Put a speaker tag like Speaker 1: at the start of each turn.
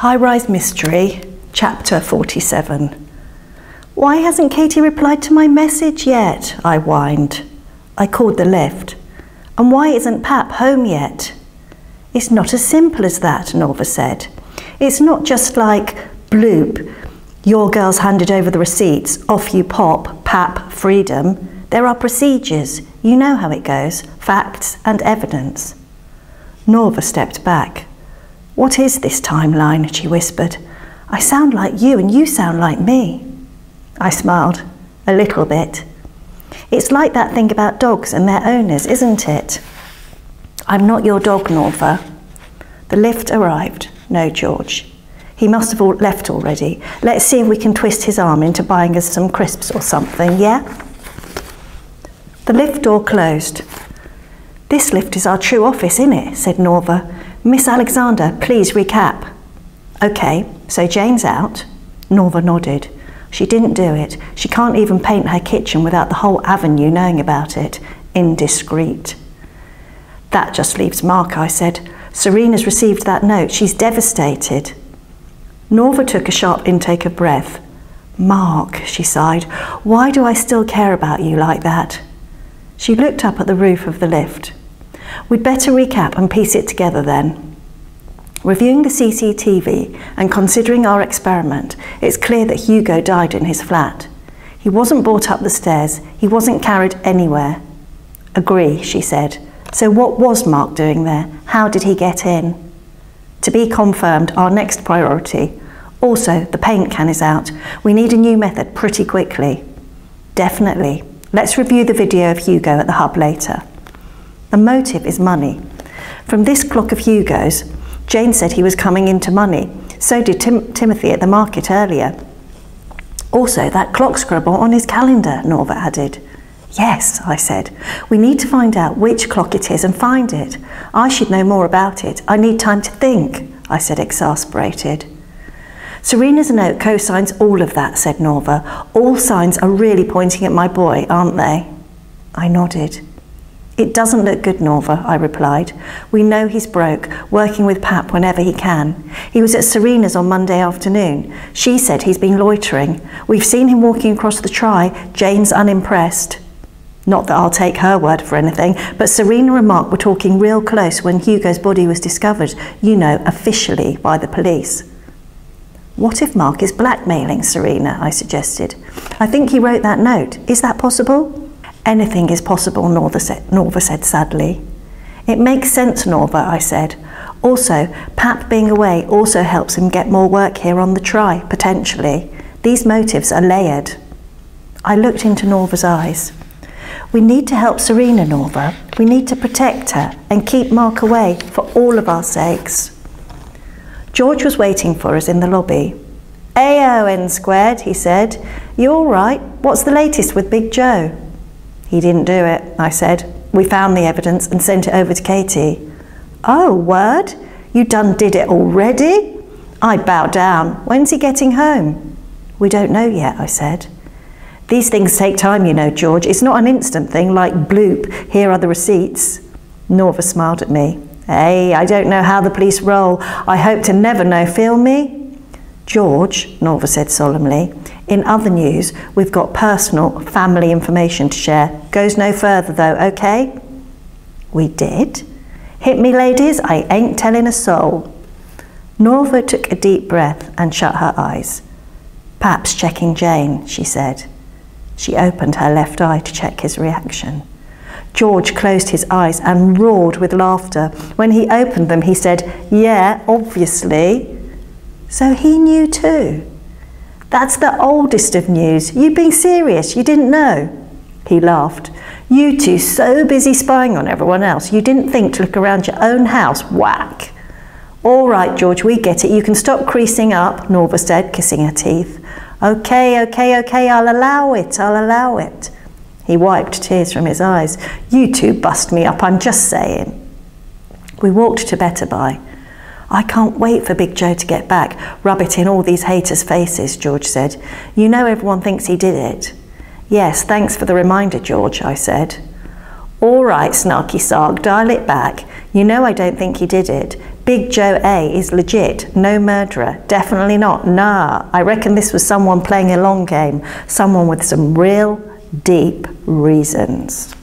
Speaker 1: High Rise Mystery, Chapter 47. Why hasn't Katie replied to my message yet? I whined. I called the lift. And why isn't Pap home yet? It's not as simple as that, Norva said. It's not just like, bloop, your girls handed over the receipts, off you pop, Pap, freedom. There are procedures. You know how it goes. Facts and evidence. Norva stepped back. What is this timeline? She whispered. I sound like you and you sound like me. I smiled. A little bit. It's like that thing about dogs and their owners, isn't it? I'm not your dog, Norva. The lift arrived. No, George. He must have left already. Let's see if we can twist his arm into buying us some crisps or something, yeah? The lift door closed. This lift is our true office, innit? Said Norva. Miss Alexander, please recap. Okay, so Jane's out. Norva nodded. She didn't do it. She can't even paint her kitchen without the whole avenue knowing about it. Indiscreet. That just leaves Mark, I said. Serena's received that note. She's devastated. Norva took a sharp intake of breath. Mark, she sighed, why do I still care about you like that? She looked up at the roof of the lift. We'd better recap and piece it together then. Reviewing the CCTV and considering our experiment, it's clear that Hugo died in his flat. He wasn't brought up the stairs. He wasn't carried anywhere. Agree, she said. So what was Mark doing there? How did he get in? To be confirmed, our next priority. Also, the paint can is out. We need a new method pretty quickly. Definitely. Let's review the video of Hugo at the hub later. The motive is money. From this clock of Hugo's, Jane said he was coming into money. So did Timothy at the market earlier. Also, that clock scribble on his calendar, Norva added. Yes, I said. We need to find out which clock it is and find it. I should know more about it. I need time to think, I said, exasperated. Serena's note co-signs all of that, said Norva. All signs are really pointing at my boy, aren't they? I nodded. It doesn't look good, Norva, I replied. We know he's broke, working with Pap whenever he can. He was at Serena's on Monday afternoon. She said he's been loitering. We've seen him walking across the Try. Jane's unimpressed. Not that I'll take her word for anything, but Serena and Mark were talking real close when Hugo's body was discovered, you know, officially by the police. What if Mark is blackmailing Serena, I suggested. I think he wrote that note. Is that possible? Anything is possible, Norva said sadly. It makes sense, Norva, I said. Also, Pap being away also helps him get more work here on the Try, potentially. These motives are layered. I looked into Norva's eyes. We need to help Serena, Norva. We need to protect her and keep Mark away for all of our sakes. George was waiting for us in the lobby. Ayo, N squared, he said. You all right? What's the latest with Big Joe? He didn't do it, I said. We found the evidence and sent it over to Katie. Oh, word? You done did it already? I bow down. When's he getting home? We don't know yet, I said. These things take time, you know, George. It's not an instant thing like bloop, here are the receipts. Norva smiled at me. Hey, I don't know how the police roll. I hope to never know, feel me? George, Norva said solemnly, in other news, we've got personal, family information to share. Goes no further though, okay? We did? Hit me, ladies, I ain't telling a soul. Norva took a deep breath and shut her eyes. Pap's checking Jane, she said. She opened her left eye to check his reaction. George closed his eyes and roared with laughter. When he opened them, he said, yeah, obviously. So he knew too. That's the oldest of news. You being serious? You didn't know? He laughed. You two so busy spying on everyone else, you didn't think to look around your own house. Whack. All right, George, we get it. You can stop creasing up, Norva said, kissing her teeth. Okay, I'll allow it. He wiped tears from his eyes. You two bust me up, I'm just saying. We walked to Better Buy. I can't wait for Big Joe to get back. Rub it in all these haters' faces, George said. You know everyone thinks he did it. Yes, thanks for the reminder, George, I said. All right, snarky sarg, dial it back. You know I don't think he did it. Big Joe A is legit, no murderer, definitely not, nah. I reckon this was someone playing a long game, someone with some real deep reasons.